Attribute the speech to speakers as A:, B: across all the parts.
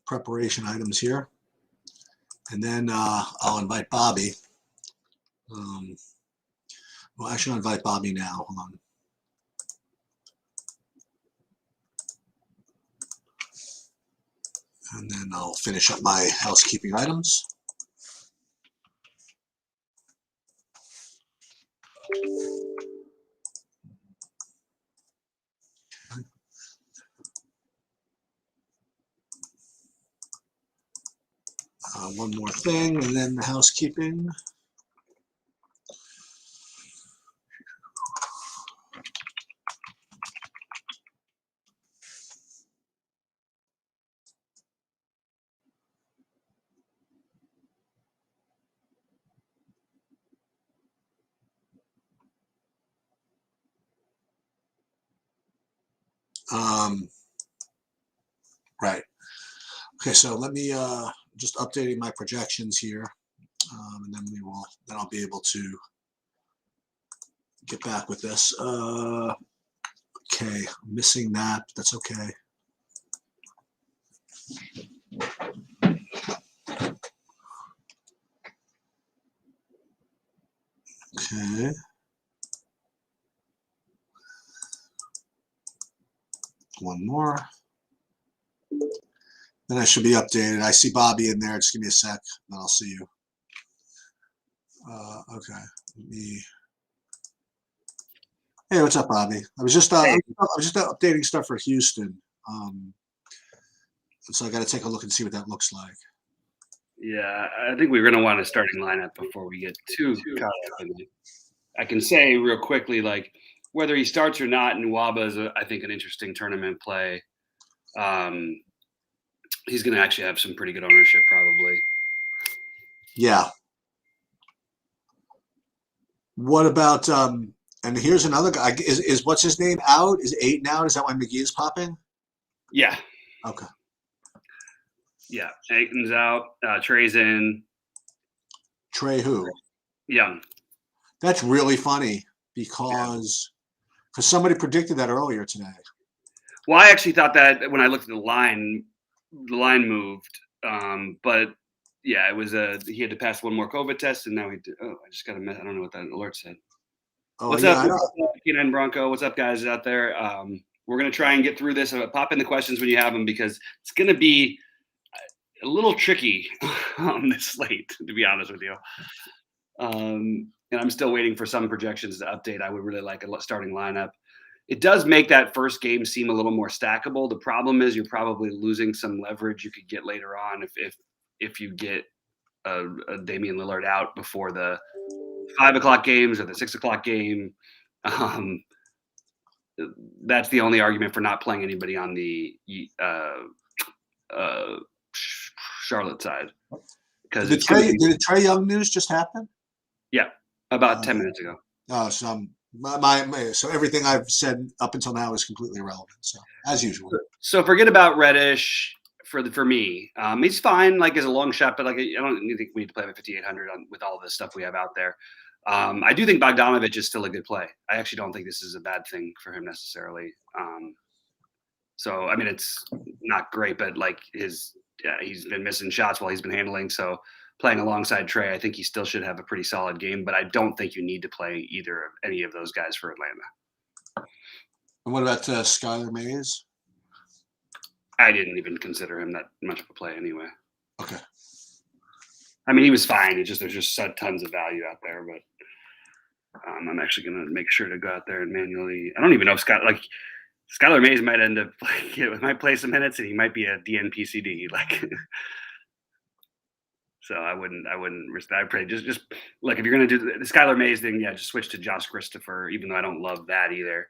A: preparation items here. And then I'll invite Bobby. Well, actually, I'll invite Bobby now. Hold on. And then I'll finish up my housekeeping items. One more thing, and then the housekeeping. Right. Okay, so let me just updating my projections here, and then I'll be able to get back with this. Okay, I'm missing that, but that's okay. Okay. One more. Then I should be updated. I see Bobby in there. Just give me a sec, then I'll see you. Okay. Hey, what's up, Bobby? I was just updating stuff for Houston. So I got to take a look and see what that looks like.
B: Yeah, I think we're going to want a starting lineup before we get too caught up in it. I can say real quickly, like, whether he starts or not, Nwaba is, I think, an interesting tournament play. He's going to actually have some pretty good ownership, probably.
A: Yeah. What about and here's another guy. Is what's his name out? Is Ayton out? Is that why McGee is popping?
B: Yeah.
A: Okay.
B: Yeah, Ayton's out. Trey's in.
A: Trey who?
B: Young.
A: That's really funny because somebody predicted that earlier today.
B: Well, I actually thought that when I looked at the line moved. But yeah, it was he had to pass one more COVID test, and now I just got a mess. I don't know what that alert said. Oh, what's up, K9 Bronco? What's up, guys out there? We're gonna try and get through this. Pop in the questions when you have them, because it's gonna be a little tricky on this slate, to be honest with you. And I'm still waiting for some projections to update. I would really like a starting lineup. It does make that first game seem a little more stackable. The problem is you're probably losing some leverage you could get later on if you get a Damian Lillard out before the 5 o'clock games or the 6 o'clock game. That's the only argument for not playing anybody on the Charlotte side.
A: Because did the Trae Young news just happen?
B: Yeah, about 10 minutes ago.
A: Oh, so so everything I've said up until now is completely irrelevant. So as usual.
B: So forget about Reddish for me. He's fine, like as a long shot, but like I don't think we need to play at 5,800 with all the stuff we have out there. I do think Bogdanovich is still a good play. I actually don't think this is a bad thing for him necessarily. So I mean, it's not great, but like he's been missing shots while he's been handling. So playing alongside Trey, I think he still should have a pretty solid game, but I don't think you need to play any of those guys for Atlanta.
A: And what about Skylar Mays?
B: I didn't even consider him that much of a play anyway.
A: Okay.
B: I mean, he was fine. There's just tons of value out there, but I'm actually going to make sure to go out there and manually. I don't even know if Skylar Mays might end up might play some minutes, and he might be a DNP-CD. So I wouldn't risk that. I pray just like if you're going to do the Skylar Mays thing, yeah, just switch to Josh Christopher. Even though I don't love that either,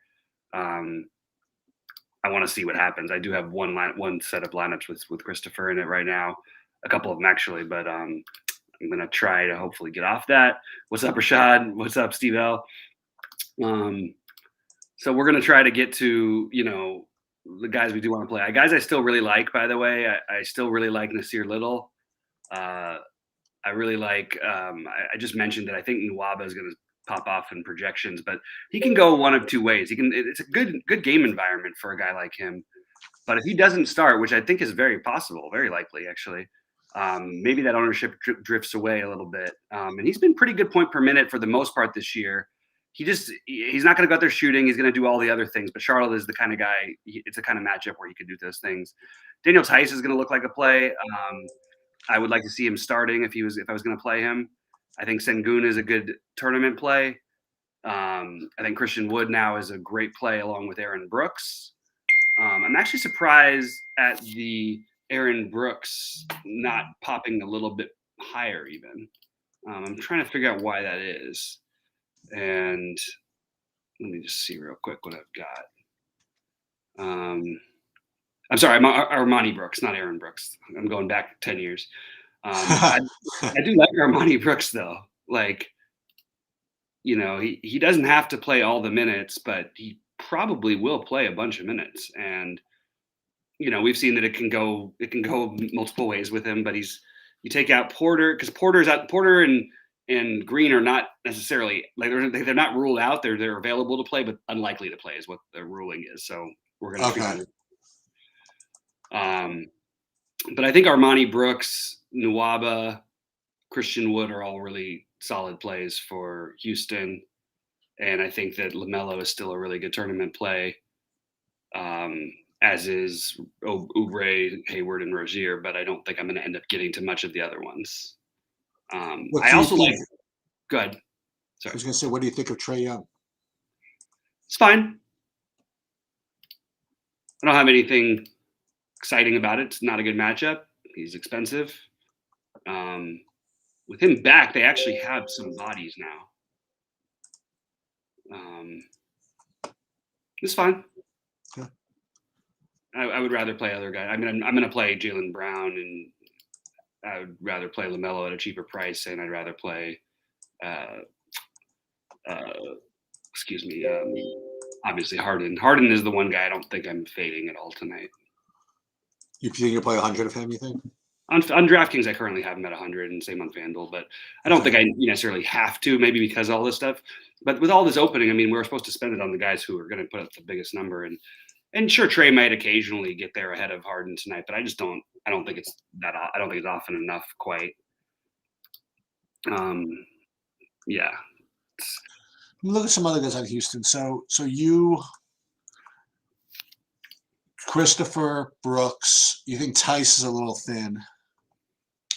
B: I want to see what happens. I do have one set of lineups with Christopher in it right now, a couple of them actually, but I'm going to try to hopefully get off that. What's up, Rashad? What's up, Steve L? So we're going to try to get to, the guys we do want to play. Guys I still really like, by the way. I still really like Nasir Little. I really like, I just mentioned that I think Nwaba is going to pop off in projections, but he can go one of two ways. It's a good game environment for a guy like him. But if he doesn't start, which I think is very possible, very likely actually, maybe that ownership drifts away a little bit. And he's been pretty good point per minute for the most part this year. He's not going to go out there shooting. He's going to do all the other things. But Charlotte is the kind of guy. It's the kind of matchup where he could do those things. Daniel Tice is going to look like a play. I would like to see him starting if I was going to play him. I think Sengun is a good tournament play. I think Christian Wood now is a great play along with Aaron Brooks. I'm actually surprised at the Aaron Brooks not popping a little bit higher even. I'm trying to figure out why that is. And let me just see real quick what I've got. I'm sorry, I'm Armani Brooks, not Aaron Brooks. I'm going back 10 years. I do like Armani Brooks though. Like, he doesn't have to play all the minutes, but he probably will play a bunch of minutes. And we've seen that it can go multiple ways with him. But you take out Porter, because Porter and Green are not necessarily like they're not ruled out. They're available to play, but unlikely to play is what the ruling is. So we're gonna
A: okay.
B: But I think Armani Brooks, Nwaba, Christian Wood are all really solid plays for Houston. And I think that LaMelo is still a really good tournament play, as is Oubre, Hayward, and Rozier. But I don't think I'm going to end up getting to much of the other ones. I also like – go ahead. Sorry.
A: I was going to say, what do you think of Trae Young?
B: It's fine. I don't have anything exciting about it. It's not a good matchup. He's expensive. With him back, they actually have some bodies now. It's fine.
A: Okay.
B: I would rather play other guys. I mean, I'm going to play Jaylen Brown, and I would rather play LaMelo at a cheaper price, and I'd rather play, obviously Harden. Harden is the one guy I don't think I'm fading at all tonight.
A: You think you'll play 100 of him, you think?
B: On DraftKings, I currently have him at 100, and same on Fanduel. But I don't think I necessarily have to, maybe because of all this stuff. But with all this opening, I mean, we're supposed to spend it on the guys who are going to put up the biggest number. And sure, Trae might occasionally get there ahead of Harden tonight, but I don't think it's that. I don't think it's often enough quite. Yeah.
A: Look at some other guys on Houston. So you, Christopher Brooks, you think Tice is a little thin?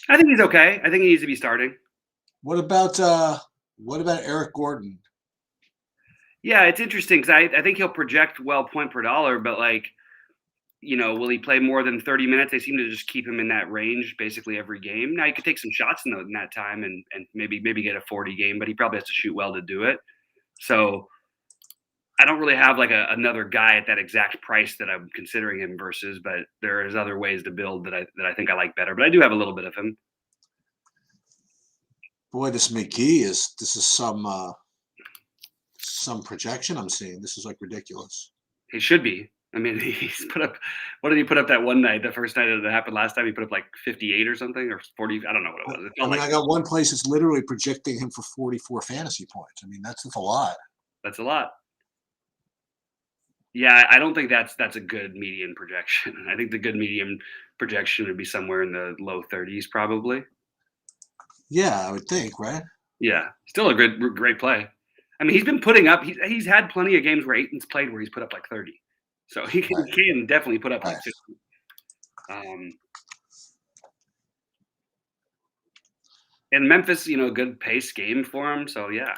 B: I think he's okay. I think he needs to be starting.
A: What about Eric Gordon?
B: Yeah, it's interesting because I think he'll project well point per dollar, but will he play more than 30 minutes? They seem to just keep him in that range basically every game. Now he could take some shots in that time and maybe get a 40 game, but he probably has to shoot well to do it. So I don't really have like another guy at that exact price that I'm considering him versus, but there is other ways to build that I think I like better. But I do have a little bit of him.
A: Boy, this McGee is some projection I'm seeing. This is like ridiculous.
B: He should be. I mean, he's put up. What did he put up that one night? The first night that happened last time, he put up like 58 or something, or 40. I don't know what it was.
A: I got one place that's literally projecting him for 44 fantasy points. I mean, that's a lot.
B: That's a lot. Yeah, I don't think that's a good median projection. I think the good median projection would be somewhere in the low 30s, probably.
A: Yeah, I would think, right?
B: Yeah, still a great play. I mean, he's been putting up. He's had plenty of games where Ayton's played where he's put up like 30. So he can definitely put up like 50. And Memphis, good pace game for him. So yeah.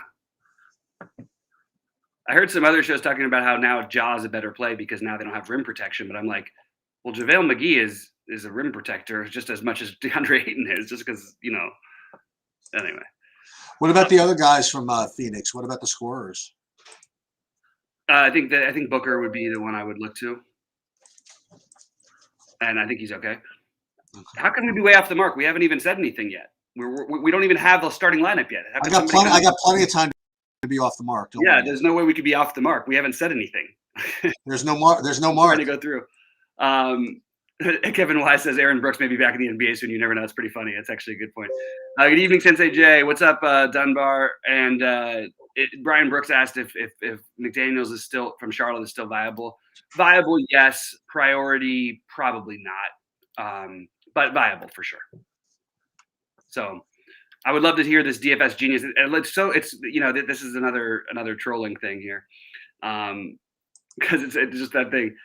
B: I heard some other shows talking about how now Ja is a better play because now they don't have rim protection. But I'm like, well, JaVale McGee is a rim protector just as much as DeAndre Ayton is, just because, anyway.
A: What about the other guys from Phoenix? What about the scorers?
B: I think Booker would be the one I would look to. And I think he's okay. How can we be way off the mark? We haven't even said anything yet. We don't even have the starting lineup yet.
A: I got plenty of time to be off the mark.
B: Yeah, there's no way we could be off the mark. We haven't said anything.
A: There's no mark. We're
B: going to go through. Kevin Wise says Aaron Brooks may be back in the NBA soon. You never know. It's pretty funny. That's actually a good point. Good evening, Sensei Jay. What's up, Dunbar? And Brian Brooks asked if McDaniels is still from Charlotte is still viable. Viable, yes. Priority, probably not. But viable for sure. So I would love to hear this DFS genius. And it's this is another trolling thing here, because it's just that thing.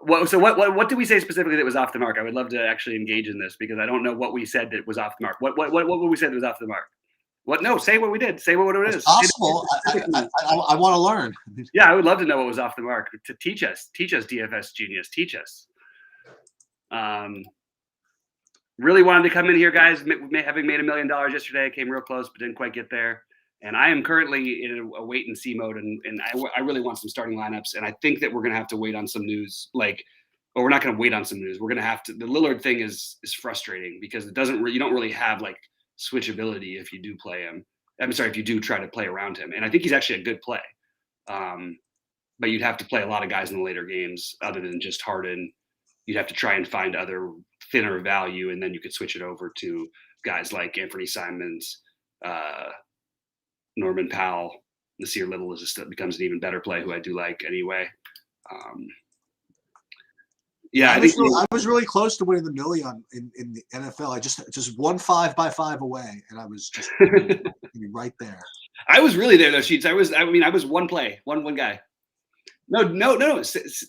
B: What did we say specifically that was off the mark? I would love to actually engage in this because I don't know what we said that was off the mark. What would we say that was off the mark? What? No, say what we did. Say what it
A: It's
B: is.
A: possible. I want to learn.
B: Yeah, I would love to know what was off the mark to teach us DFS genius, teach us. Really wanted to come in here, guys. Having made $1 million yesterday, came real close, but didn't quite get there. And I am currently in a wait and see mode, and I really want some starting lineups. And I think that we're gonna have to wait on some news, or we're not gonna wait on some news. We're gonna have to. The Lillard thing is frustrating because you don't really have like switchability if you do play him. I'm sorry, if you do try to play around him. And I think he's actually a good play. But you'd have to play a lot of guys in the later games other than just Harden. You'd have to try and find other thinner value, and then you could switch it over to guys like Anthony Simons, Norman Powell. Nasir Little becomes an even better play, who I do like anyway.
A: I was really close to winning the million in the NFL. I just won 5 by 5 away, and I was just right there.
B: I was really there though, Sheets. I was one play, one guy. No,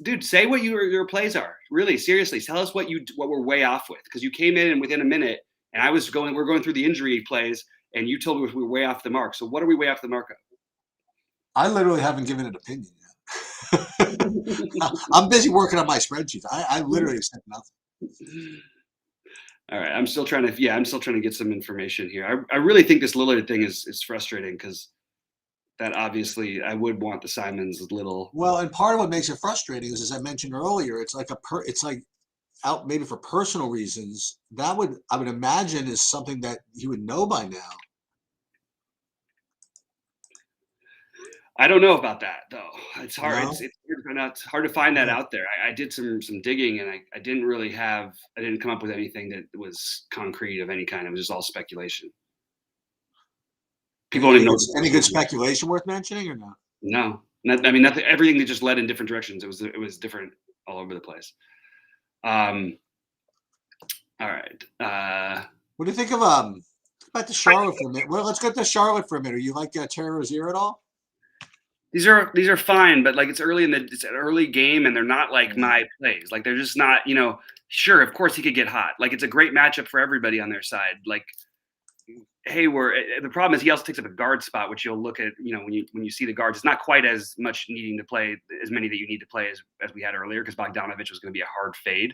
B: dude. Say what your plays are. Really, seriously, tell us what we're way off with, because you came in and within a minute, and we're going through the injury plays, and you told me we were way off the mark. So what are we way off the mark of?
A: I literally haven't given an opinion yet. I'm busy working on my spreadsheets. I literally said nothing.
B: All right, I'm still trying to get some information here. I really think this Lillard thing is frustrating because that obviously I would want the Simons Little.
A: Well, and part of what makes it frustrating is, as I mentioned earlier, it's like out maybe for personal reasons. I would imagine is something that you would know by now.
B: I don't know about that though. It's hard.
A: No?
B: It's hard to find that out there. I did some digging, and I didn't come up with anything that was concrete of any kind. It was just all speculation. People don't even know.
A: Any good speculation worth mentioning or not?
B: No, nothing. Everything that just led in different directions. It was different all over the place. All right.
A: What do you think of back to Charlotte for a minute? Well, let's get to Charlotte for a minute. You like Terry Rozier at all?
B: These are fine, but like it's an early game, and they're not like my plays. Like they're just not. Sure, of course he could get hot. Like it's a great matchup for everybody on their side. Like the problem is he also takes up a guard spot, which you'll look at. When you see the guards, it's not quite as much needing to play as many that you need to play as we had earlier, because Bogdanovich was going to be a hard fade.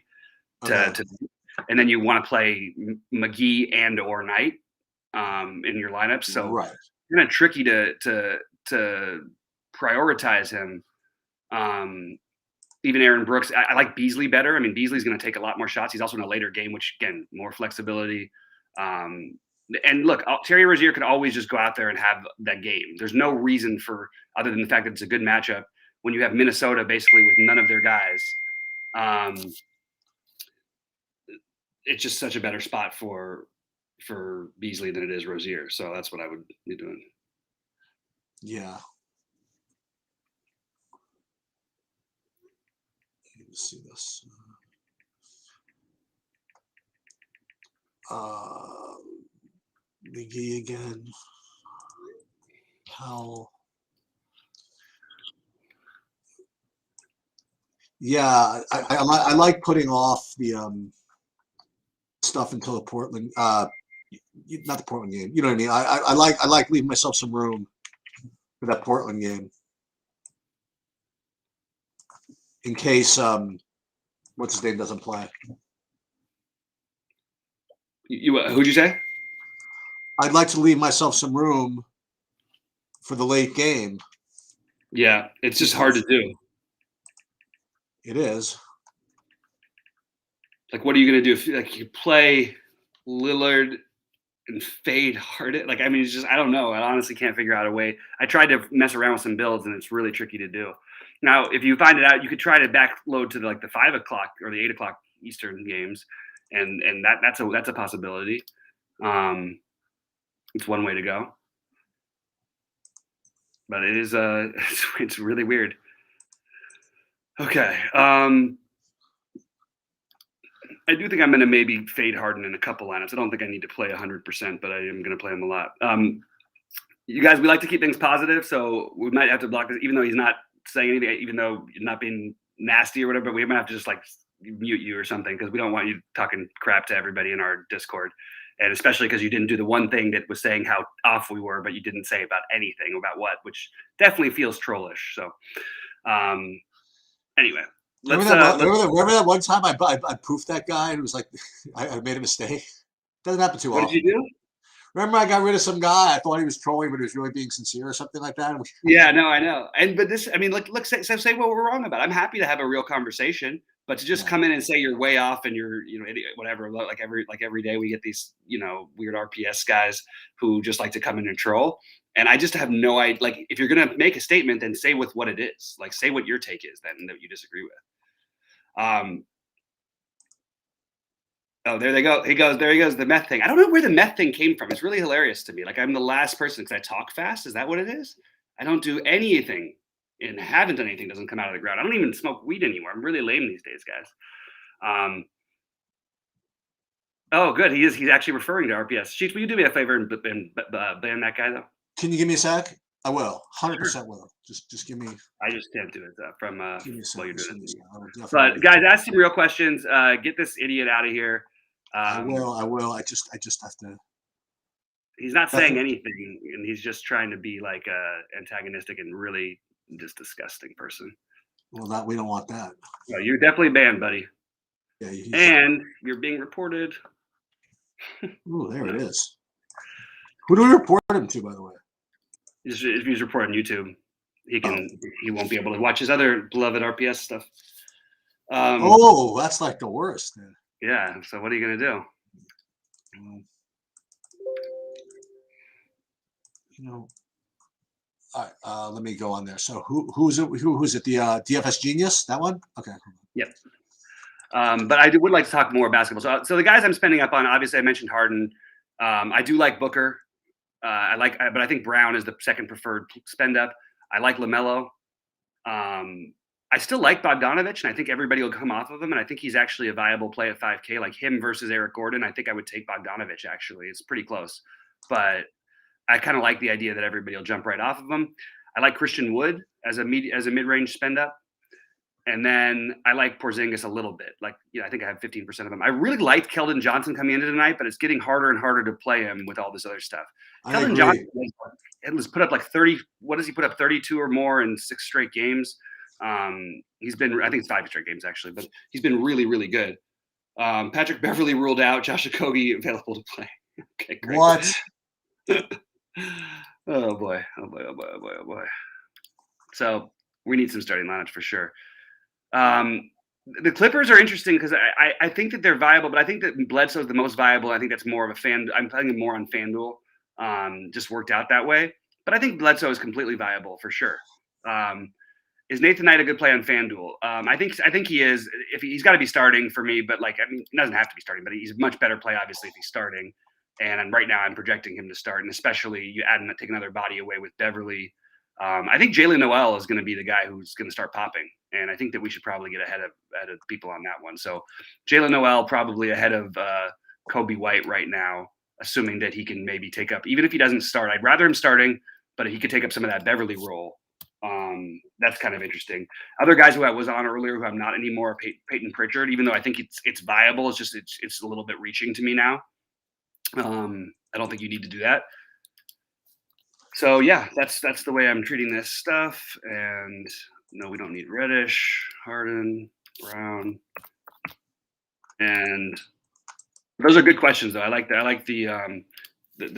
B: And then you want to play McGee and or Knight in your lineup, so
A: right.
B: It's kind of tricky to prioritize him. Even Aaron Brooks, I like Beasley better. I mean, Beasley's going to take a lot more shots. He's also in a later game, which again, more flexibility. And look, Terry Rozier could always just go out there and have that game. There's no reason other than the fact that it's a good matchup when you have Minnesota basically with none of their guys. It's just such a better spot for Beasley than it is Rozier. So that's what I would be doing.
A: Yeah. Let's see this. McGee again. Powell. Yeah, I like putting off the stuff until the Portland, not the Portland game. You know what I mean? I like leaving myself some room for that Portland game in case what's his name doesn't play.
B: Who'd you say?
A: I'd like to leave myself some room for the late game.
B: Yeah, it's just hard to do.
A: It is.
B: Like, what are you going to do if you play Lillard and fade Harden? Like, I mean, it's just, I don't know. I honestly can't figure out a way. I tried to mess around with some builds, and it's really tricky to do. Now, if you find it out, you could try to backload to the 5 o'clock or the 8 o'clock Eastern games, and that's a possibility. It's one way to go, but it is it's really weird. Okay. I do think I'm going to maybe fade Harden in a couple lineups. I don't think I need to play 100%, but I am going to play him a lot. You guys, we like to keep things positive, so we might have to block this, even though he's not saying anything, even though you're not being nasty or whatever. But we might have to just like mute you or something because we don't want you talking crap to everybody in our Discord, and especially because you didn't do the one thing that was saying how off we were, but you didn't say about anything about what, which definitely feels trollish. So, anyway.
A: Remember that one time I poofed that guy and it was like I made a mistake? Doesn't happen too often.
B: What did you do?
A: Remember I got rid of some guy. I thought he was trolling, but he was really being sincere or something like that.
B: Yeah, no, I know. But this, I mean, look, say what we're wrong about. I'm happy to have a real conversation, but to just come in and say you're way off and you're, idiot, whatever. Like every day we get these, weird RPS guys who just like to come in and troll. And I just have no idea. Like, if you're gonna make a statement, then say with what it is. Like, say what your take is then that you disagree with. Oh, there they go. There he goes. The meth thing. I don't know where the meth thing came from. It's really hilarious to me. Like, I'm the last person because I talk fast. Is that what it is? I don't do anything and haven't done anything. Doesn't come out of the ground. I don't even smoke weed anymore. I'm really lame these days, guys. Oh, good. He's actually referring to RPS. Sheets, will you do me a favor and ban that guy though?
A: Can you give me a sec? I will. 100% will. Just give me.
B: I just can't do it from while you're doing it. But guys, ask some real questions. Get this idiot out of here.
A: I will. I just have to.
B: He's not saying anything, and he's just trying to be like antagonistic and really just disgusting person.
A: Well, we don't want that.
B: No, you're definitely banned, buddy.
A: Yeah,
B: and you're being reported.
A: Oh, there it is. Who do we report him to, by the way?
B: If he's reporting YouTube, he won't be able to watch his other beloved RPS stuff.
A: That's like the worst. Man.
B: Yeah. So what are you gonna do?
A: All right. Let me go on there. So who's it? The DFS Genius? That one? Okay.
B: Yep. But I would like to talk more basketball. So the guys I'm spending up on, obviously I mentioned Harden. I do like Booker. But I think Brown is the second preferred spend up. I like LaMelo. I still like Bogdanovich, and I think everybody will come off of him. And I think he's actually a viable play at 5K, like him versus Eric Gordon. I think I would take Bogdanovich. Actually, it's pretty close, but I kind of like the idea that everybody will jump right off of him. I like Christian Wood as a mid-range spend up. And then I like Porzingis a little bit. Like, I think I have 15% of him. I really liked Keldon Johnson coming into tonight, but it's getting harder and harder to play him with all this other stuff. Keldon Johnson has put up like 30. What does he put up? 32 or more in 6 straight games. He's been, I think it's 5 straight games actually, but he's been really, really good. Patrick Beverly ruled out. Josh Okogie available to play. Okay, great.
A: What?
B: Oh boy. So we need some starting lineups for sure. The Clippers are interesting because I think that they're viable, but I think that Bledsoe is the most viable. I think that's more of a fan. I'm playing more on Fanduel. Just worked out that way. But I think Bledsoe is completely viable for sure. Is Nathan Knight a good play on Fanduel? I think he is. If he's got to be starting for me, but he doesn't have to be starting. But he's a much better play, obviously, if he's starting. And right now, I'm projecting him to start. And especially you take another body away with Beverly. I think Jalen Noel is going to be the guy who's going to start popping, and I think that we should probably get ahead of people on that one. So Jalen Noel probably ahead of Kobe White right now, assuming that he can maybe take up, even if he doesn't start. I'd rather him starting, but if he could take up some of that Beverly role, that's kind of interesting. Other guys who I was on earlier who I'm not anymore, Peyton Pritchard, even though I think it's viable, it's a little bit reaching to me now. I don't think you need to do that. So yeah, that's the way I'm treating this stuff. And no, we don't need Reddish, Harden, Brown, and those are good questions though. I like the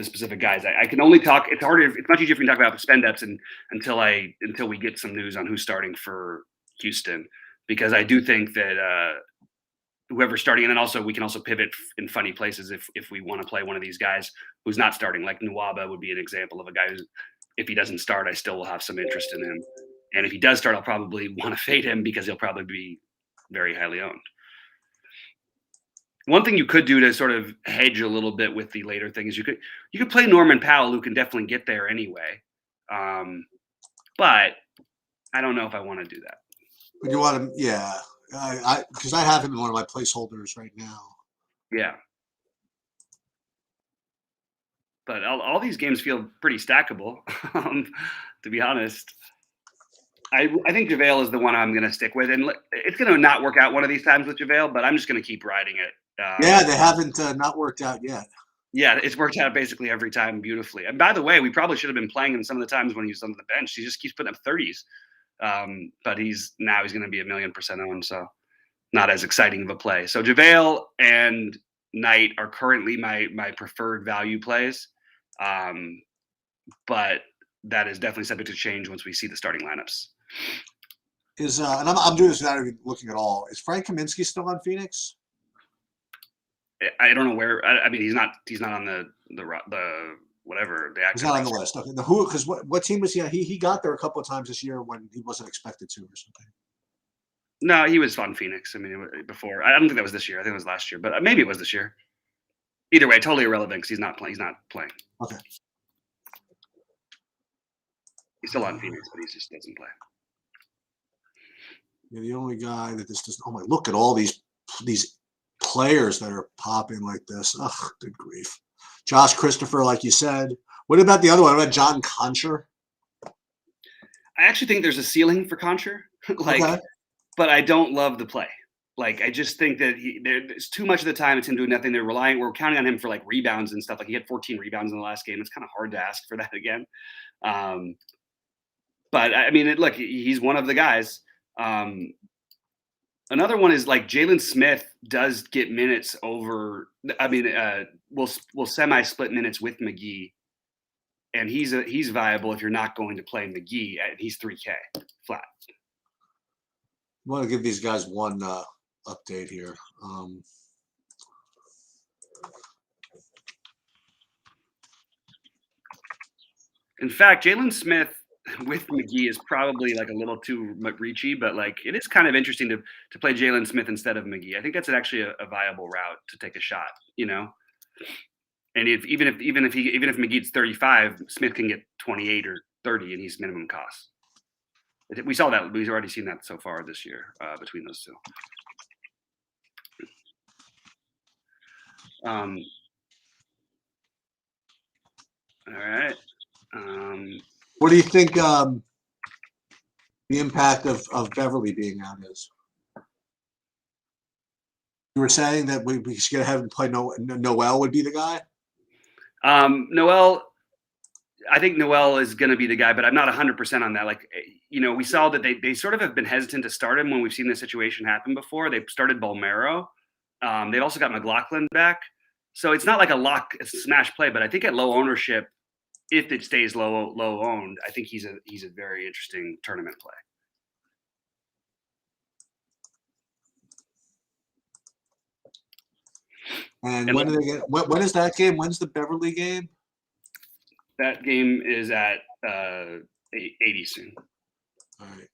B: specific guys. I can only talk. It's harder. It's much easier for me to talk about spend ups until we get some news on who's starting for Houston, because I do think that whoever's starting, and then also we can also pivot in funny places if we want to play one of these guys who's not starting. Like Nwaba would be an example of a guy who, if he doesn't start, I still will have some interest in him. And if he does start, I'll probably want to fade him because he'll probably be very highly owned. One thing you could do to sort of hedge a little bit with the later thing is you could play Norman Powell, who can definitely get there anyway. But I don't know if I want to do that.
A: But you want him, yeah. Because I have him in one of my placeholders right now.
B: Yeah. But all these games feel pretty stackable, to be honest. I think JaVale is the one I'm going to stick with, and it's going to not work out one of these times with JaVale, but I'm just going to keep riding it.
A: Yeah, they haven't not worked out yet.
B: Yeah, it's worked out basically every time beautifully. And by the way, we probably should have been playing him some of the times when he was on the bench. He just keeps putting up 30s, but he's going to be 1,000,000% owned, so not as exciting of a play. So JaVale and Knight are currently my preferred value plays, but that is definitely subject to change once we see the starting lineups.
A: And I'm doing this without even looking at all. Is Frank Kaminsky still on Phoenix?
B: I don't know where. I mean, he's not on the whatever the active.
A: He's not on the list. Okay, because what team was he on? He got there a couple of times this year when he wasn't expected to or something.
B: No, he was on Phoenix. I mean, before. I don't think that was this year. I think it was last year, but maybe it was this year. Either way, totally irrelevant because he's not playing.
A: Okay.
B: He's still on Phoenix, but he just doesn't play.
A: Yeah, the only guy that this doesn't. Oh my! Look at all these players that are popping like this. Ugh, good grief. Josh Christopher, like you said. What about the other one? What about John Concher?
B: I actually think there's a ceiling for Concher,
A: Okay.
B: but I don't love the play. Like, I just think that there's too much of the time it's him doing nothing. We're counting on him for like rebounds and stuff. Like, he had 14 rebounds in the last game. It's kind of hard to ask for that again. But I mean, look, he's one of the guys. Another one is like Jalen Smith does get minutes over. I mean, we'll semi-split minutes with McGee, and he's viable if you're not going to play McGee. And he's 3K flat.
A: I want to give these guys one update here.
B: In fact, Jalen Smith with McGee is probably like a little too reachy, but like it is kind of interesting to play Jalen Smith instead of McGee. I think that's actually a viable route to take a shot, you know. And even if McGee's 35, Smith can get 28 or 30, and he's minimum cost. We saw that. We've already seen that so far this year between those two. All right.
A: What do you think the impact of Beverly being out is? You were saying that we should have him play Noel would be the guy?
B: Noel, I think Noel is going to be the guy, but I'm not 100% on that. Like, you know, we saw that they sort of have been hesitant to start him when we've seen this situation happen before. They've started Bolmero. They've also got McLaughlin back. So it's not like a smash play, but I think at low ownership, if it stays low owned, I think he's a very interesting tournament play.
A: And when do they get? When is that game? When's the Beverly game?
B: That game is at 8 Eastern.
A: All right.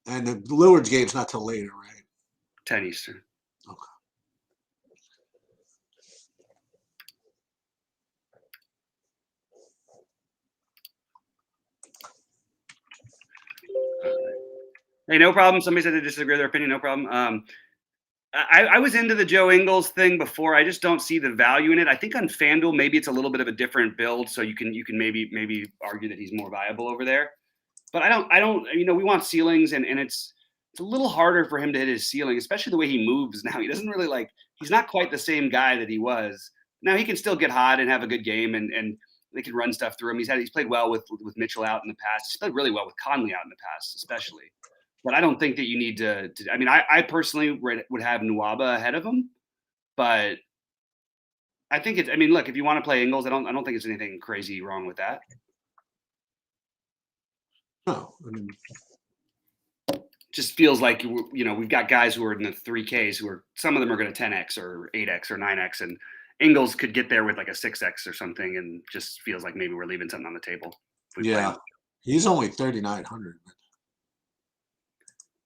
A: And the Lillard's game's not till later, right?
B: 10 Eastern.
A: Okay.
B: Hey, no problem. Somebody said they disagree with their opinion. No problem. I was into the Joe Ingles thing before. I just don't see the value in it. I think on Fanduel, maybe it's a little bit of a different build, so you can maybe argue that he's more viable over there. But I don't. You know, we want ceilings, and it's a little harder for him to hit his ceiling, especially the way he moves now. He doesn't really he's not quite the same guy that he was. Now he can still get hot and have a good game, and they can run stuff through him. He's played well with Mitchell out in the past. He's played really well with Conley out in the past, especially. But I don't think that you need to I mean, I personally would have Nwaba ahead of him, but I think I mean, look, if you want to play Ingles, I don't think there's anything crazy wrong with that.
A: No, I mean,
B: just feels like we've got guys who are in the 3Ks who are, some of them are going to 10x or 8x or 9x, and Ingles could get there with like a 6x or something, and just feels like maybe we're leaving something on the table.
A: Yeah, he's only 3,900.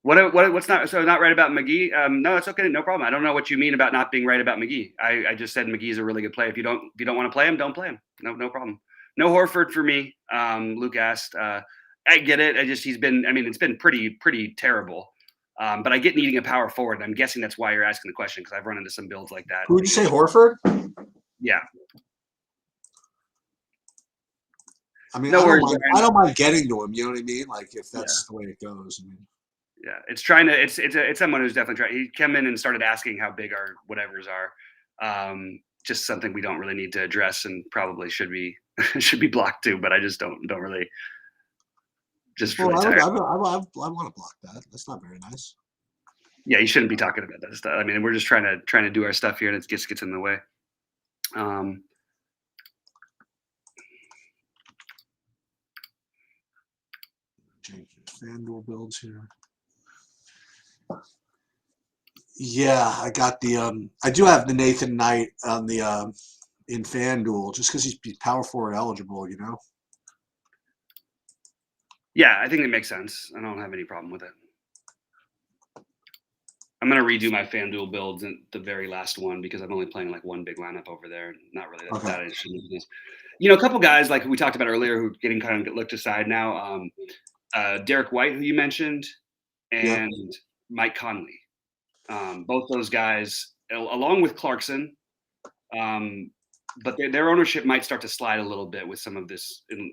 B: What's not right about McGee? No, it's okay, no problem. I don't know what you mean about not being right about McGee. I just said McGee's a really good play. If you don't want to play him, don't play him. No problem. No Horford for me. Luke asked, I get it. It's been pretty terrible. But I get needing a power forward. I'm guessing that's why you're asking the question, because I've run into some builds like that.
A: Who did you say, Horford?
B: Yeah.
A: I mean,
B: No worries,
A: I don't mind getting to him. You know what I mean? Like if that's the way it goes. I mean,
B: yeah, it's someone who's definitely trying. He came in and started asking how big our whatevers are. Just something we don't really need to address, and probably should be should be blocked too. But I just don't really. Just really tired.
A: I want to block that. That's not very nice.
B: Yeah, you shouldn't be talking about that stuff. I mean, we're just trying to do our stuff here, and it gets in the way.
A: Change Fanduel builds here. Yeah, I got the I do have the Nathan Knight on the in Fanduel just because he's power forward eligible, you know.
B: Yeah, I think it makes sense. I don't have any problem with it. I'm gonna redo my Fanduel builds in the very last one because I'm only playing like one big lineup over there. Not really that interested in this. You know, a couple guys like we talked about earlier who are getting kind of looked aside now. Derek White, who you mentioned, and Mike Conley. Both those guys, along with Clarkson, but their ownership might start to slide a little bit with some of this, in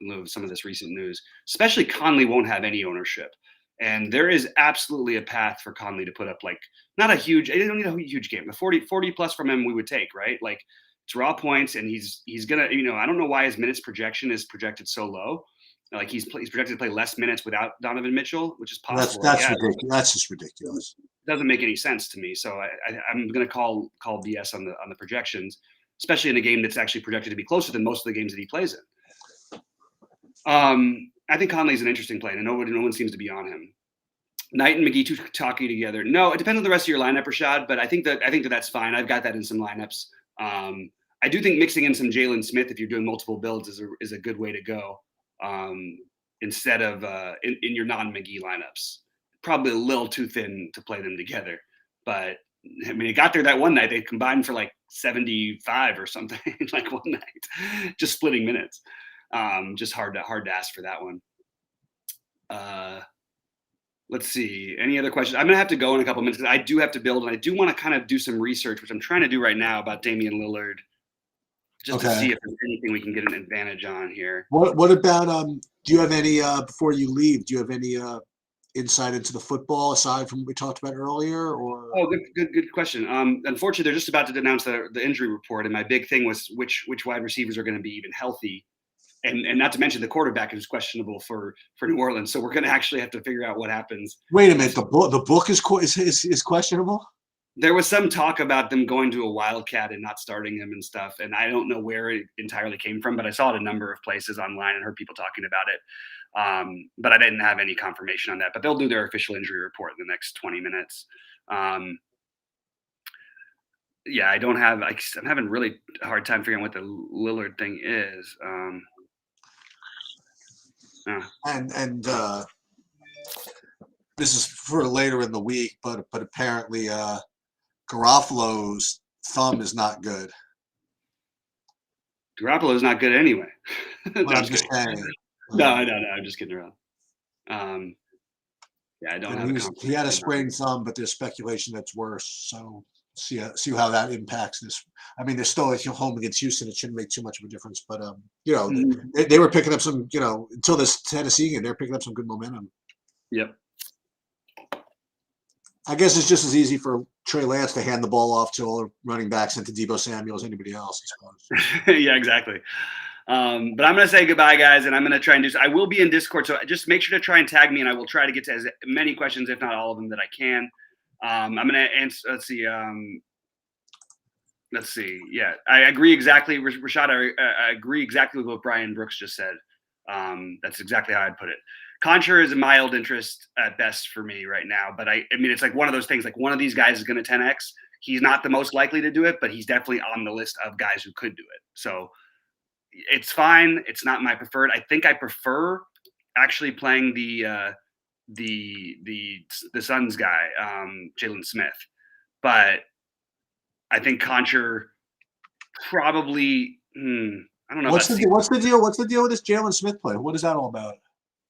B: lieu of some of this recent news. Especially Conley won't have any ownership, and there is absolutely a path for Conley to put up like not a huge. I don't need a huge game. The 40 plus from him we would take, right? Like it's raw points, and he's gonna. I don't know why his minutes projection is projected so low. Like he's projected to play less minutes without Donovan Mitchell, which is possible.
A: That's ridiculous. That's just ridiculous.
B: Doesn't make any sense to me. So I'm going to call BS on the projections, especially in a game that's actually projected to be closer than most of the games that he plays in. I think Conley's an interesting play, and no one seems to be on him. Knight and McGee talking together. No, it depends on the rest of your lineup, Rashad. But I think that's fine. I've got that in some lineups. I do think mixing in some Jalen Smith if you're doing multiple builds is a good way to go. Instead of in your non-McGee lineups. Probably a little too thin to play them together. But, I mean, it got there that one night. They combined for like 75 or something, like one night. Just splitting minutes. Just hard to ask for that one. Let's see. Any other questions? I'm going to have to go in a couple minutes because I do have to build, and I do want to kind of do some research, which I'm trying to do right now about Damian Lillard. Just to see if there's anything we can get an advantage on here.
A: What about do you have any before you leave? Do you have any insight into the football aside from what we talked about earlier? Or
B: good question. Unfortunately, they're just about to announce the injury report, and my big thing was which wide receivers are going to be even healthy, and not to mention the quarterback is questionable for New Orleans. So we're going to actually have to figure out what happens. Wait
A: a minute, the book is questionable.
B: There was some talk about them going to a Wildcat and not starting him and stuff. And I don't know where it entirely came from, but I saw it a number of places online and heard people talking about it. But I didn't have any confirmation on that. But they'll do their official injury report in the next 20 minutes. Yeah, I'm having really a hard time figuring what the Lillard thing is.
A: And this is for later in the week, but apparently Garofalo's thumb is not good.
B: Garoppolo's not good anyway.
A: I'm just saying.
B: No, I'm just kidding around. Yeah, I don't have.
A: He had a sprained thumb, but there's speculation that's worse. So see how that impacts this. I mean, they're still at home against Houston. It shouldn't make too much of a difference, but they were picking up some. Until this Tennessee game, they're picking up some good momentum.
B: Yep.
A: I guess it's just as easy for Trey Lance to hand the ball off to all the running backs and to Deebo Samuel as anybody else, I
B: suppose. Yeah, exactly. But I'm going to say goodbye, guys, and I'm going to try and I will be in Discord, so just make sure to try and tag me, and I will try to get to as many questions, if not all of them, that I can. I'm going to answer. Let's see. Yeah, I agree exactly, Rashad. I agree exactly with what Brian Brooks just said. That's exactly how I'd put it. Concher is a mild interest at best for me right now, but I mean, it's like one of those things, like one of these guys is going to 10X. He's not the most likely to do it, but he's definitely on the list of guys who could do it. So it's fine. It's not my preferred. I think I prefer actually playing the Suns guy, Jalen Smith, but I think Concher probably, I don't know.
A: What's the deal with this Jalen Smith play? What is that all about?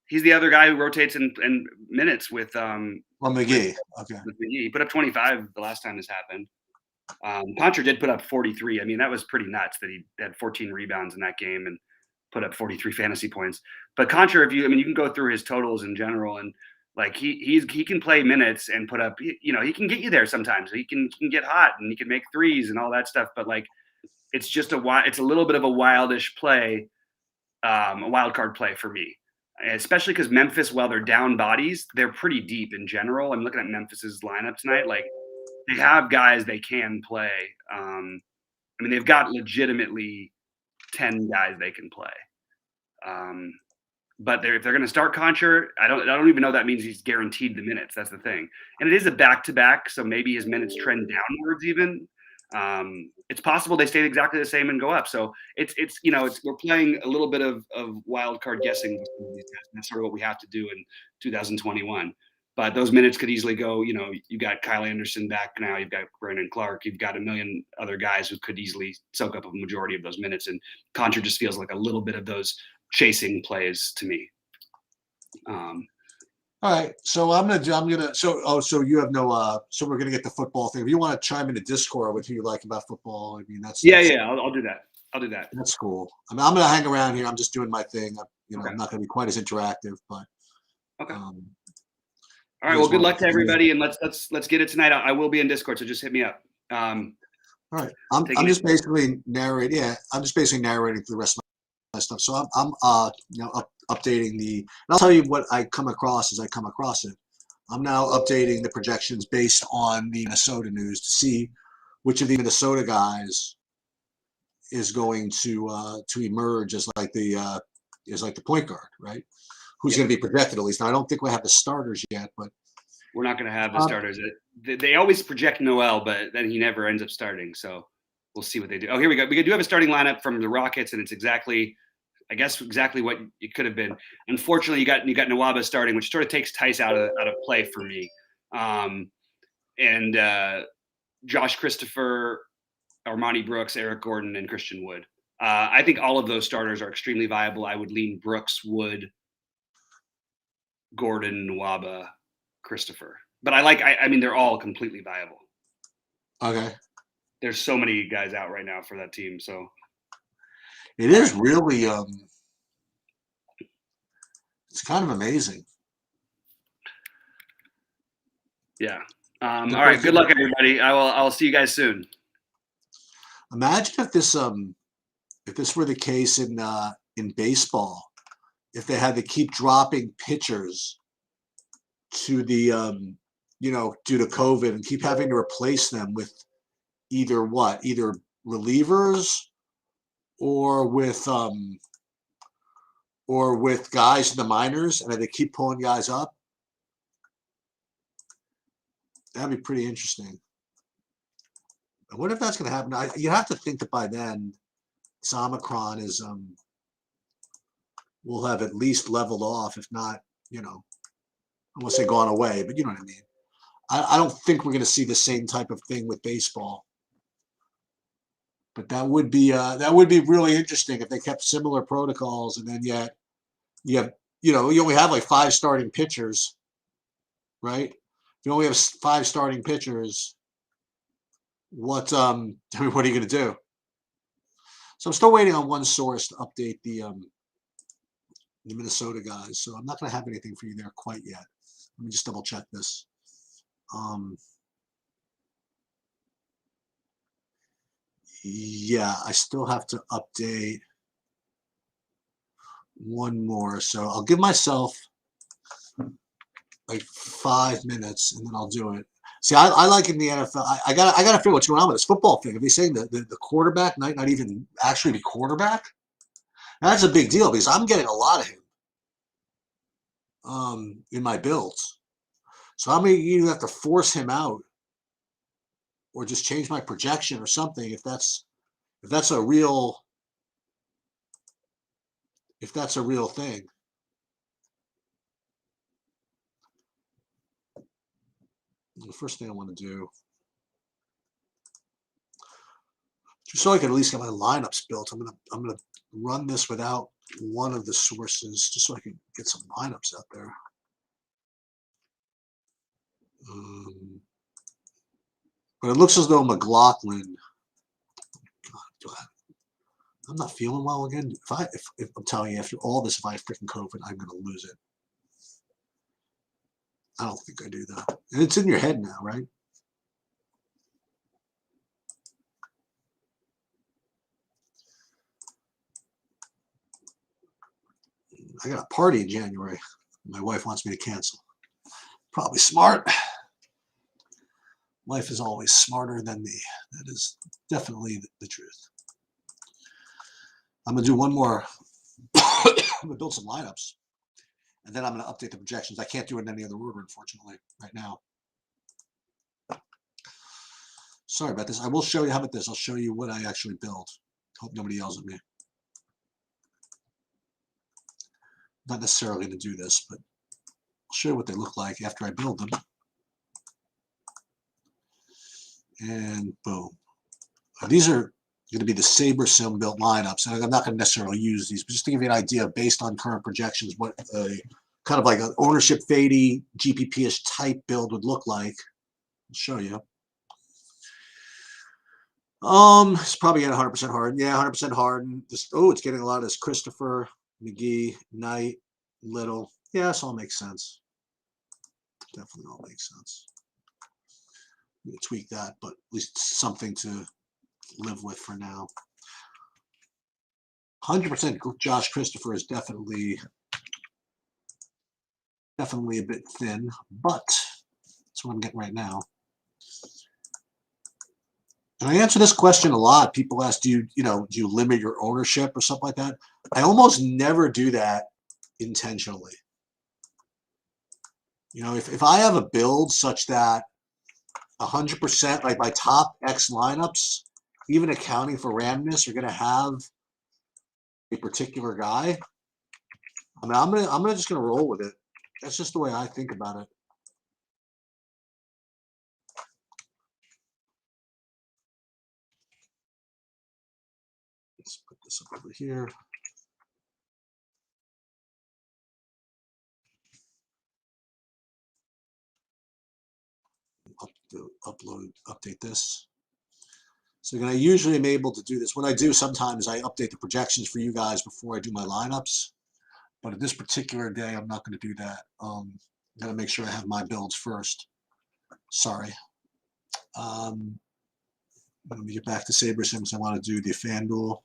B: He's the other guy who rotates in minutes with
A: McGee. Okay.
B: with McGee. He put up 25 the last time this happened. Contra did put up 43. I mean, that was pretty nuts that he had 14 rebounds in that game and put up 43 fantasy points. But Contra, you can go through his totals in general, and like he can play minutes and put up, he can get you there sometimes. He can get hot and he can make threes and all that stuff. But like, it's just it's a little bit of a wildish play, a wild card play for me, especially because Memphis, while they're down bodies, they're pretty deep in general. I'm looking at Memphis's lineup tonight. Like, they have guys they can play. They've got legitimately 10 guys they can play. But if they're going to start Concher, I don't even know that means he's guaranteed the minutes. That's the thing. And it is a back-to-back, so maybe his minutes trend downwards even. It's possible they stay exactly the same and go up. So we're playing a little bit of wild card guessing with some of these guys. And that's sort of what we have to do in 2021. But those minutes could easily go. You got Kyle Anderson back now. You've got Brandon Clark. You've got a million other guys who could easily soak up a majority of those minutes. And Contra just feels like a little bit of those chasing plays to me.
A: All right, so so you have no so we're gonna get the football thing. If you want to chime into Discord with who you like about football, I mean that's
B: I'll do that.
A: That's cool. I mean, I'm gonna hang around here. I'm just doing my thing.
B: Okay.
A: I'm not gonna be quite as interactive, but
B: okay. All right. Well, good luck to everybody, and let's get it tonight. I will be in Discord, so just hit me up.
A: All right. I'm just basically narrating. Yeah, I'm just basically narrating for the rest of my stuff. So I'm updating and I'll tell you what I come across as I come across it. I'm now updating the projections based on the Minnesota news to see which of the Minnesota guys is going to emerge as like the point guard, right? Who's going to be projected at least. Now, I don't think we have the starters yet, but
B: we're not going to have the starters. They always project Noel, but then he never ends up starting. So we'll see what they do. Oh, here we go. We do have a starting lineup from the Rockets, and it's exactly what it could have been. Unfortunately, you got Nwaba starting, which sort of takes Tice out of play for me. And Josh Christopher, Armani Brooks, Eric Gordon, and Christian Wood. I think all of those starters are extremely viable. I would lean Brooks, Wood, Gordon, Nwaba, Christopher. But they're all completely viable.
A: Okay.
B: There's so many guys out right now for that team. So
A: it is really it's kind of amazing.
B: Yeah. All right. Good luck, everybody. I'll see you guys soon.
A: Imagine if this were the case in baseball, if they had to keep dropping pitchers to the due to COVID and keep having to replace them with either relievers or with guys in the minors, and they keep pulling guys up. That'd be pretty interesting. I wonder if that's going to happen. You have to think that by then, this Omicron is will have at least leveled off, if not, I won't say gone away, but you know what I mean. I don't think we're going to see the same type of thing with baseball. But that would be really interesting if they kept similar protocols, and then yet you only have like 5 starting pitchers, right? If you only have 5 starting pitchers, what are you going to do? So I'm still waiting on one source to update the Minnesota guys. So I'm not going to have anything for you there quite yet. Let me just double check this. Yeah, I still have to update one more. So I'll give myself like 5 minutes and then I'll do it. See, I like in the NFL, I gotta figure what's going on with this football thing. Are they saying the quarterback might not even actually be quarterback? That's a big deal because I'm getting a lot of him in my builds. So I may either have to force him out or just change my projection or something if that's a real thing. The first thing I want to do, just so I can at least get my lineups built, I'm gonna run this without one of the sources just so I can get some lineups out there. But it looks as though McLaughlin. God, I'm not feeling well again. If I'm telling you, after all this, if I have freaking COVID, I'm going to lose it. I don't think I do though. And it's in your head now, right? I got a party in January. My wife wants me to cancel. Probably smart. Life is always smarter than me. That is definitely the truth. I'm going to do one more. I'm going to build some lineups. And then I'm going to update the projections. I can't do it in any other order, unfortunately, right now. Sorry about this. I will show you. How about this? I'll show you what I actually build. Hope nobody yells at me. Not necessarily going to do this, but I'll show you what they look like after I build them. And boom. These are going to be the Sabre Sim built lineups. And I'm not going to necessarily use these, but just to give you an idea based on current projections, what a kind of like an ownership fadey GPP-ish type build would look like. I'll show you. It's probably getting 100% Harden. Yeah, 100% Harden. It's getting a lot of this Christopher, McGee, Knight, Little. Yeah, this all makes sense. Definitely all makes sense. I'm going to tweak that, but at least something to live with for now. 100% Josh Christopher is definitely a bit thin, but that's what I'm getting right now. And I answer this question a lot. People ask, do you limit your ownership or something like that? I almost never do that intentionally. If I have a build such that 100%, like my top X lineups, even accounting for randomness, are going to have a particular guy, I mean, I'm just going to roll with it. That's just the way I think about it. Let's put this up over here. Update this. So again, I usually am able to do this. When I do, sometimes I update the projections for you guys before I do my lineups. But at this particular day, I'm not going to do that. I'm going to make sure I have my builds first. Sorry. Let me get back to Sabre Sims. I want to do the Fanduel.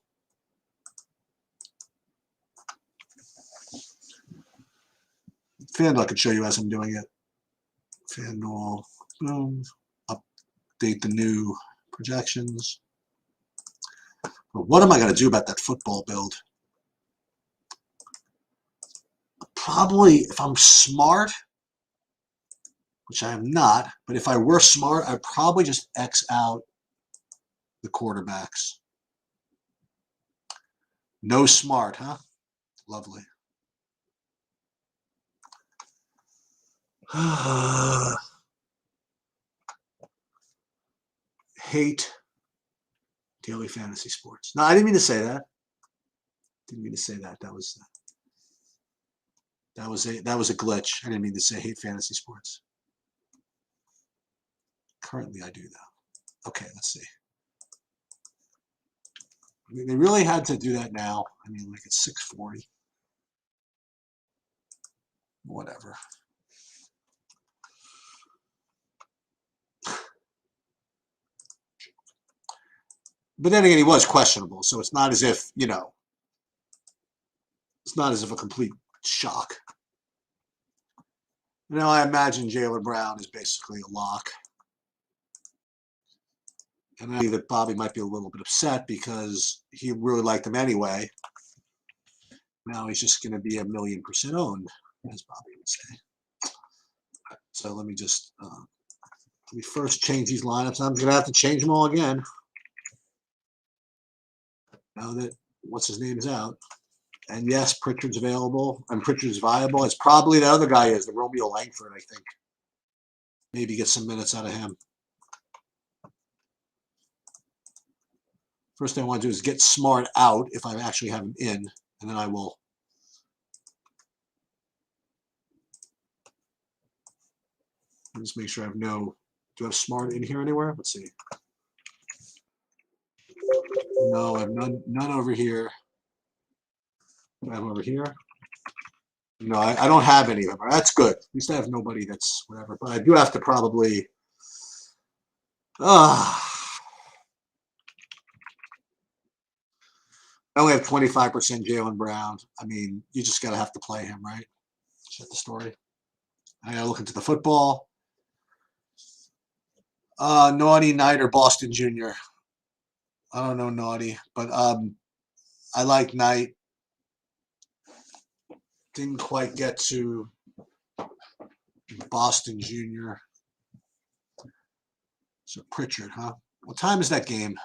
A: Fanduel, I could show you as I'm doing it. Fanduel, boom. Update the new projections. But what am I going to do about that football build? Probably, if I'm smart, which I am not, but if I were smart, I'd probably just X out the quarterbacks. No smart, huh? Lovely. Hate daily fantasy sports. No, I didn't mean to say that. Didn't mean to say that. That was a glitch. I didn't mean to say hate fantasy sports. Currently, I do though. Okay, let's see. I mean, they really had to do that now. I mean, like it's 6:40. Whatever. But then again, he was questionable, so it's not as if, it's not as if a complete shock. I imagine Jaylen Brown is basically a lock. And I think that Bobby might be a little bit upset because he really liked him anyway. Now he's just going to be 1,000,000% owned, as Bobby would say. So let me just let me first change these lineups. I'm going to have to change them all again. Now that what's his name is out. And yes, Pritchard's available. And Pritchard's viable. It's probably the other guy is, the Romeo Langford, I think. Maybe get some minutes out of him. First thing I want to do is get Smart out if I actually have him in, and then I will. Just make sure I have no. Do I have Smart in here anywhere? Let's see. No, I have none over here. Do I have over here? No, I don't have any of them. That's good. At least I have nobody that's whatever. But I do have to probably. I only have 25% Jaylen Brown. I mean, you just gotta have to play him, right? That's the story. I gotta look into the football. Naughty Knight or Boston Jr. I don't know Naughty, but I like Knight. Didn't quite get to Boston Jr. So Pritchard, huh? What time is that game?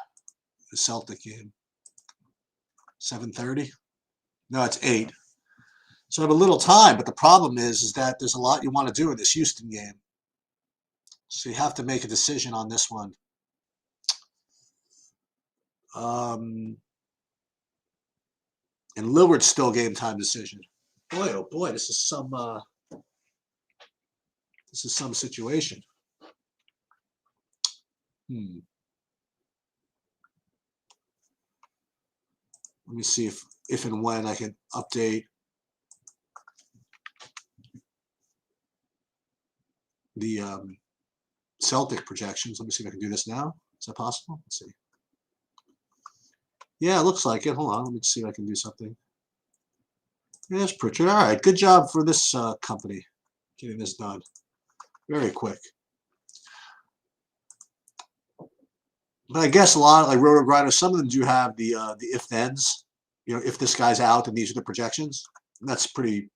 A: The Celtic game. 7:30? No, it's 8. So I have a little time, but the problem is that there's a lot you want to do in this Houston game. So you have to make a decision on this one. And Lillard's still game time decision. Boy, oh boy, this is some situation. Let me see if and when I can update the Celtic projections. Let me see if I can do this now. Is that possible? Let's see. Yeah, it looks like it. Hold on. Let me see if I can do something. Yes, Pritchard. All right. Good job for this company getting this done. Very quick. But I guess a lot, like Roto Grindr, some of them do have the if-thens. You know, if this guy's out, and these are the projections. And that's pretty,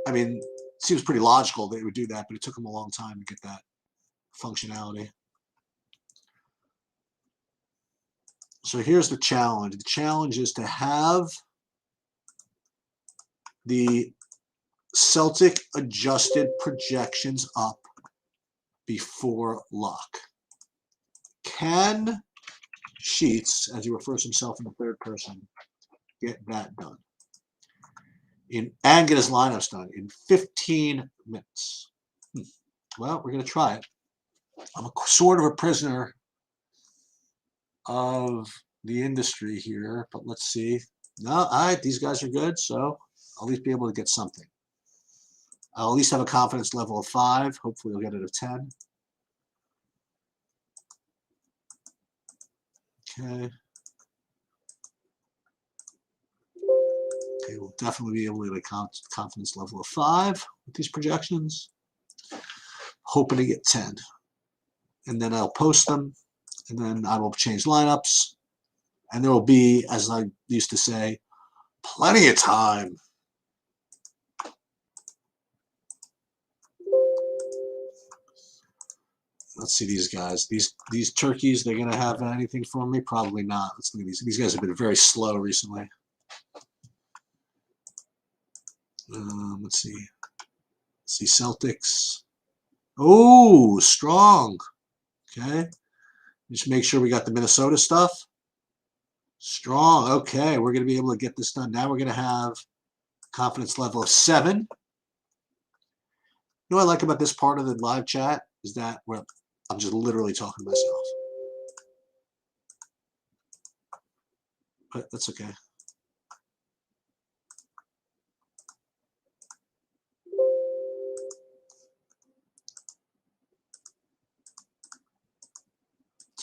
A: I mean, it seems pretty logical that they would do that, but it took them a long time to get that functionality. So here's the challenge. The challenge is to have the Celtic adjusted projections up before lock. Can Sheets, as he refers to himself in the third person, get that done? And get his lineups done in 15 minutes. Well, we're going to try it. I'm sort of a prisoner of the industry here, but let's see. No, all right, these guys are good, so I'll at least be able to get something. I'll at least have a confidence level of 5. Hopefully I'll get it of 10. Okay. Okay, we'll definitely be able to get a confidence level of 5 with these projections. Hoping to get 10. And then I'll post them, and then I will change lineups. And there will be, as I used to say, plenty of time. Let's see these guys. These turkeys, they're going to have anything for me? Probably not. Let's look at these. These guys have been very slow recently. Let's see. Let's see Celtics. Oh, strong. Okay. Just make sure we got the Minnesota stuff. Strong. Okay, we're going to be able to get this done. Now we're going to have confidence level of 7. You know what I like about this part of the live chat is that I'm just literally talking to myself. But that's okay.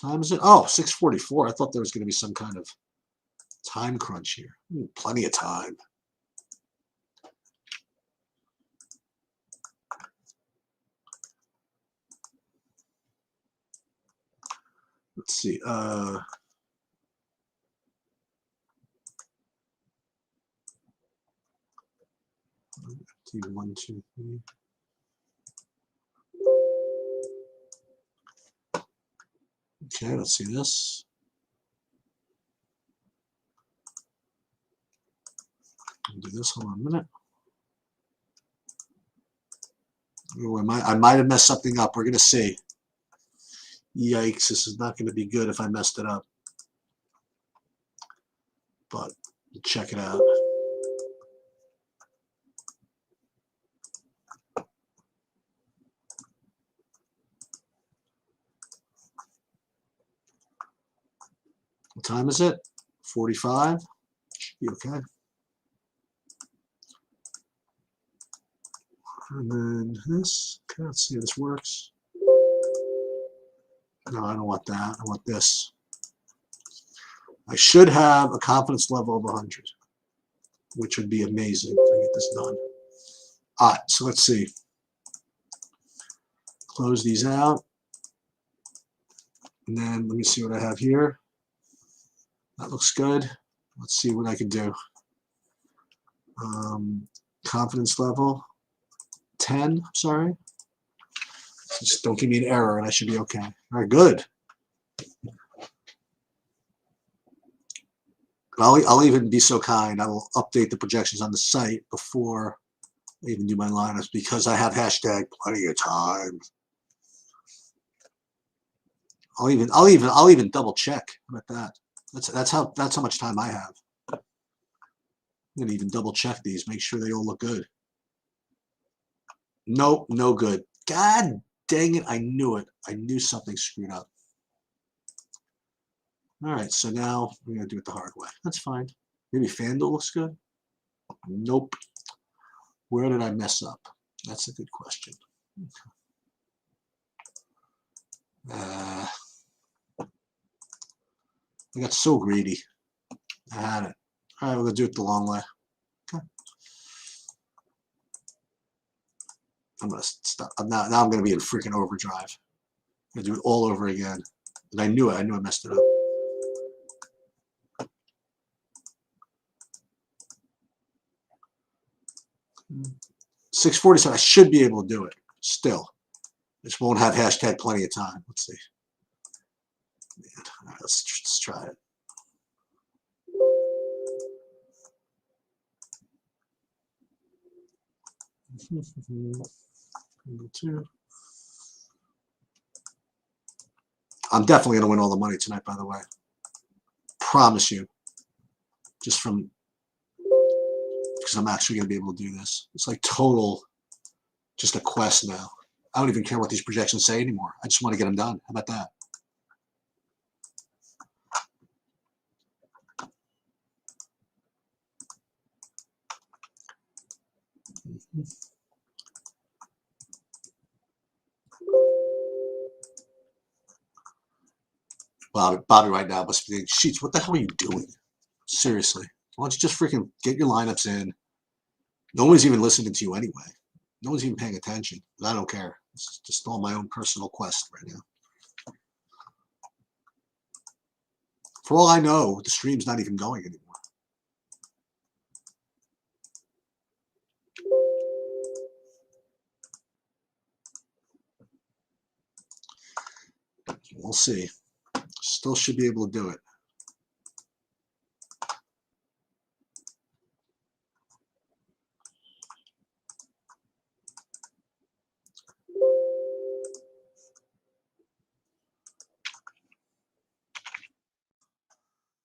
A: Time is it? Oh, 6:44. I thought there was going to be some kind of time crunch here. Plenty of time. Let's see. 1, 2, 3. Okay, let's see this. I'll do this. Hold on a minute. Oh, I might have messed something up. We're going to see. Yikes, this is not going to be good if I messed it up. but check it out. What time is it? 45. Should be okay. And then this. Okay, let's see if this works. No, I don't want that. I want this. I should have a confidence level of 100, which would be amazing if I get this done. All right, so let's see. Close these out. And then let me see what I have here. That looks good. Let's see what I can do. Confidence level 10, sorry. Just don't give me an error and I should be okay. All right, good. I'll even be so kind. I will update the projections on the site before I even do my lineups because I have hashtag plenty of time. I'll even double check. How about that? That's how much time I have. I'm gonna even double check these, make sure they all look good. Nope, no good. God dang it, I knew it. I knew something screwed up. All right, so now we're going to do it the hard way. That's fine. Maybe Fanduel looks good? Nope. Where did I mess up? That's a good question. I got so greedy. I had it. All right, we're going to do it the long way. Okay. I'm going to stop. Now I'm going to be in freaking overdrive. I'm going to do it all over again. And I knew it. I knew I messed it up. $647. I should be able to do it still. Just won't have hashtag plenty of time. Let's see. Man, all right, let's try it. I'm definitely going to win all the money tonight, by the way. Promise you. Just from because I'm actually going to be able to do this. It's like total, just a quest now. I don't even care what these projections say anymore. I just want to get them done. How about that? Bobby right now must be thinking, Sheets, what the hell are you doing? Seriously. Why don't you just freaking get your lineups in? No one's even listening to you anyway. No one's even paying attention. I don't care. It's just all my own personal quest right now. For all I know, the stream's not even going anymore. We'll see. Still should be able to do it.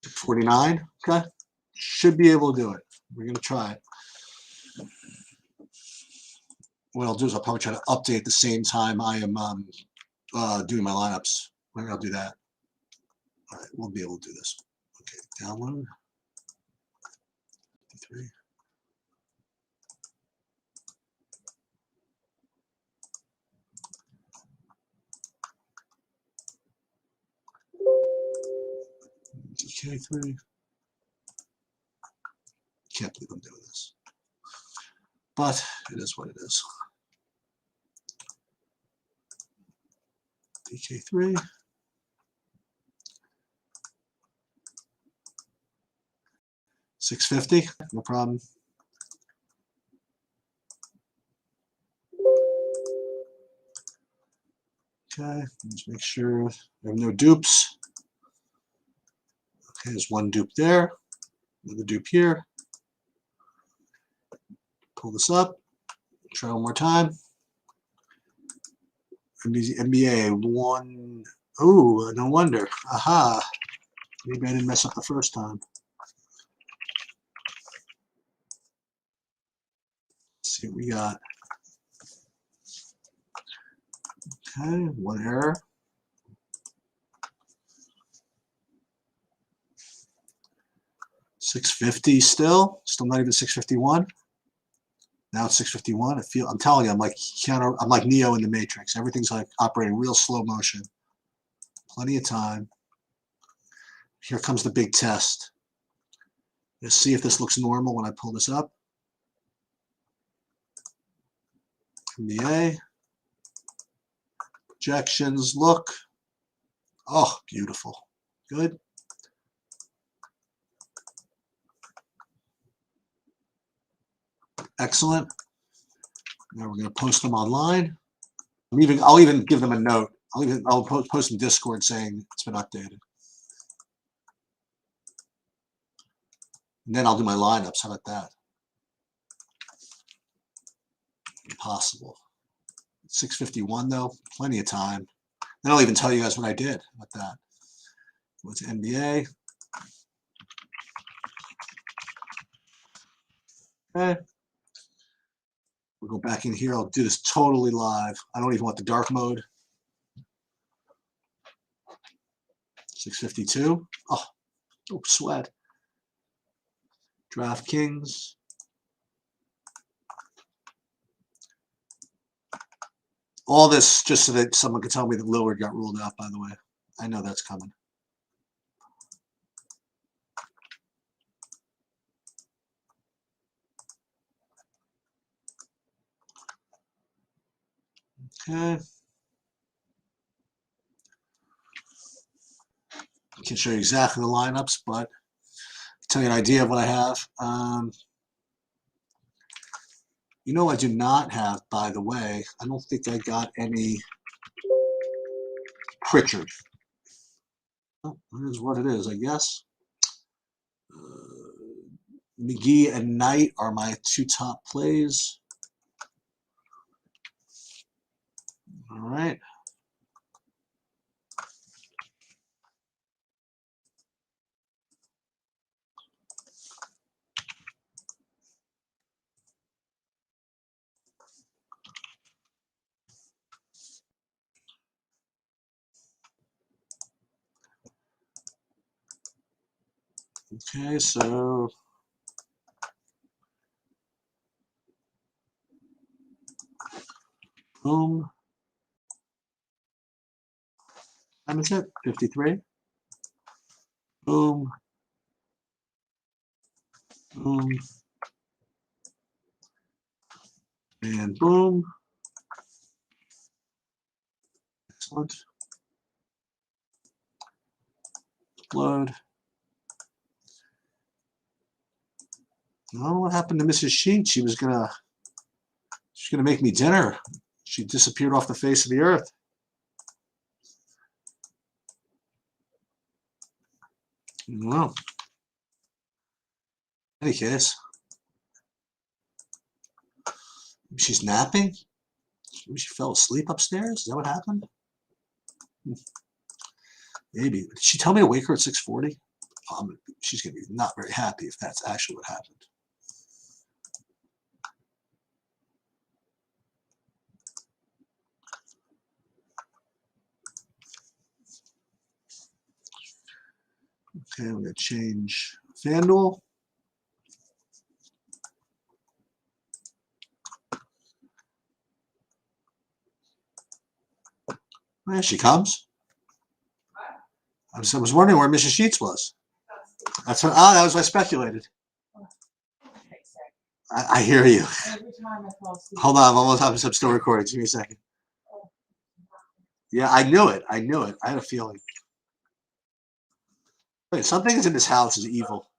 A: $49. Okay. Should be able to do it. We're going to try it. What I'll do is I'll probably try to update at the same time I am doing my lineups. Maybe I'll do that. All right, we'll be able to do this. Okay, download. 53. DK3. Can't believe I'm doing this. But it is what it is. DK3. $650, no problem. Okay, let's make sure there are no dupes. Okay, there's one dupe there, another dupe here. Pull this up, try one more time. NBA, one. Oh, no wonder. Aha. Maybe I didn't mess up the first time. see what we got. Okay, one error. $650 still not even 651. Now it's 651. I'm telling you, I'm like Neo in the Matrix. Everything's like operating real slow motion. Plenty of time. Here comes the big test. Let's see if this looks normal when I pull this up. NBA. Projections look. Oh, beautiful. Good. Excellent. Now we're going to post them online. I'll even give them a note. I'll post in Discord saying it's been updated. And then I'll do my lineups. How about that? Impossible. 651 though, plenty of time. Then I'll even tell you guys what I did. How about that? What's NBA? Okay. We'll go back in here. I'll do this totally live. I don't even want the dark mode. 652. Oh, sweat. DraftKings. All this just so that someone could tell me that Lillard got ruled out, by the way. I know that's coming. Okay. I can't show you exactly the lineups, but I'll tell you an idea of what I have. You know, I do not have, by the way, I don't think I got any Pritchard. Well, that is what it is, I guess. McGee and Knight are my two top plays. All right. Okay, so boom. How much is it? 53. Boom. Boom. And boom. Excellent. Load. I don't know what happened to Mrs. Sheet. She's gonna make me dinner. She disappeared off the face of the earth. Well, in any case, maybe she's napping. Maybe she fell asleep upstairs. Is that what happened? Maybe. Did she tell me to wake her at 6:40? She's gonna be not very happy if that's actually what happened. Okay, I'm going to change Fanduel. There she comes. I was wondering where Mrs. Sheets was. That's what, that was what I speculated. I hear you. Hold on, I'm still recording. Give me a second. Yeah, I knew it. I had a feeling. Wait, something is in this house is evil.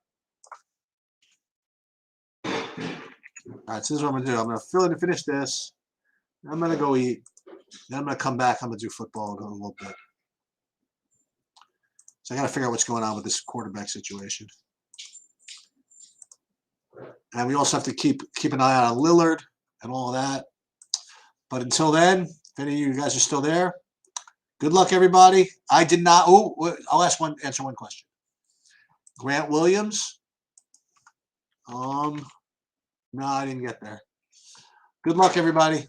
A: All right, so this is what I'm gonna do. I'm gonna finish this. I'm gonna go eat. Then I'm gonna come back. I'm gonna do football in a little bit. So I gotta figure out what's going on with this quarterback situation. And we also have to keep an eye out on Lillard and all of that. But until then, if any of you guys are still there, good luck, everybody. I did not. Oh, I'll answer one question. Grant Williams. No, I didn't get there. Good luck, everybody.